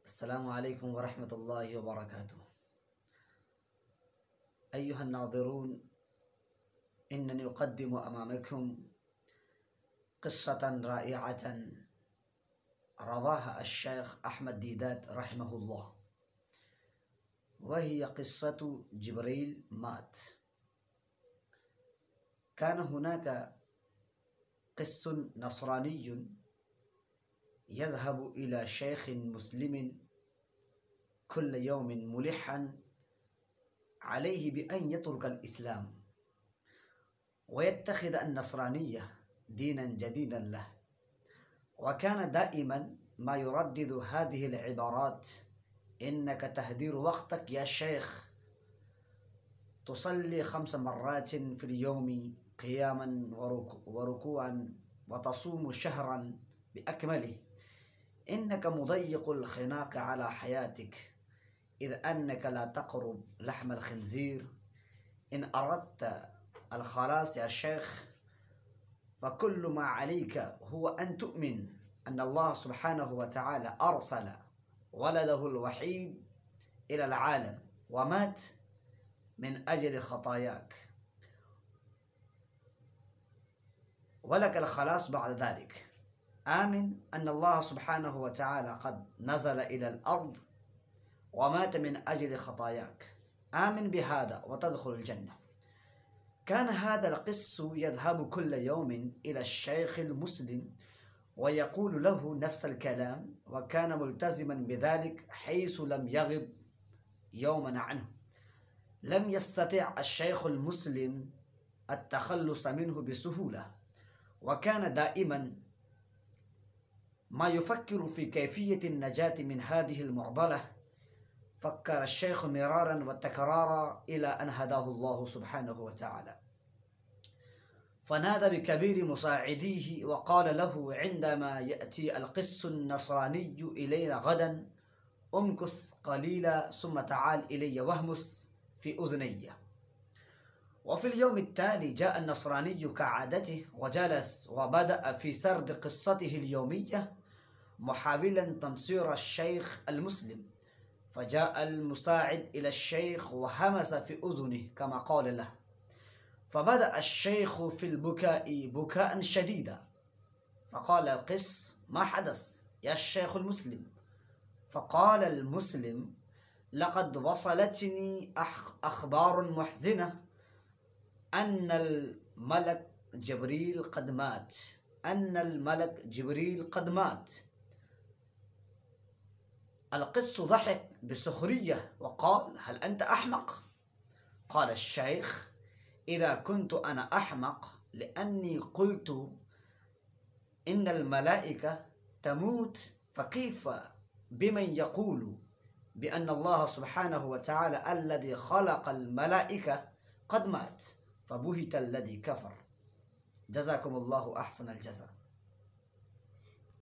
السلام عليكم ورحمة الله وبركاته. أيها الناظرون، إنني أقدم أمامكم قصة رائعة رواها الشيخ أحمد ديدات رحمه الله، وهي قصة جبريل مات. كان هناك قس نصراني يذهب إلى شيخ مسلم كل يوم ملحا عليه بأن يترك الإسلام ويتخذ النصرانية دينا جديدا له، وكان دائما ما يردد هذه العبارات: إنك تهدير وقتك يا شيخ، تصلي 5 مرات في اليوم قياما وركوعا، وتصوم شهرا بأكمله، إنك مضيق الخناق على حياتك، إذ أنك لا تقرب لحم الخنزير. إن أردت الخلاص يا شيخ فكل ما عليك هو أن تؤمن أن الله سبحانه وتعالى أرسل ولده الوحيد إلى العالم ومات من أجل خطاياك، ولك الخلاص بعد ذلك. آمن أن الله سبحانه وتعالى قد نزل إلى الأرض ومات من أجل خطاياك، آمن بهذا وتدخل الجنة. كان هذا القس يذهب كل يوم إلى الشيخ المسلم ويقول له نفس الكلام، وكان ملتزما بذلك حيث لم يغب يوما عنه. لم يستطع الشيخ المسلم التخلص منه بسهولة، وكان دائما ما يفكر في كيفية النجاة من هذه المعضلة. فكر الشيخ مرارا وتكرارا إلى أن هداه الله سبحانه وتعالى، فنادى بكبير مساعديه وقال له: عندما يأتي القس النصراني إلينا غدا أمكث قليلا ثم تعال إلي واهمس في أذني. وفي اليوم التالي جاء النصراني كعادته وجلس وبدأ في سرد قصته اليومية محاولا تنصير الشيخ المسلم. فجاء المساعد إلى الشيخ وهمس في أذنه كما قال له، فبدأ الشيخ في البكاء بكاء شديدا. فقال القس: ما حدث يا الشيخ المسلم؟ فقال المسلم: لقد وصلتني أخبار محزنة أن الملك جبريل قد مات، أن الملك جبريل قد مات. القس ضحك بسخرية وقال: هل أنت أحمق؟ قال الشيخ: إذا كنت أنا أحمق لأني قلت إن الملائكة تموت، فكيف بمن يقول بأن الله سبحانه وتعالى الذي خلق الملائكة قد مات؟ فبهت الذي كفر. جزاكم الله أحسن الجزاء.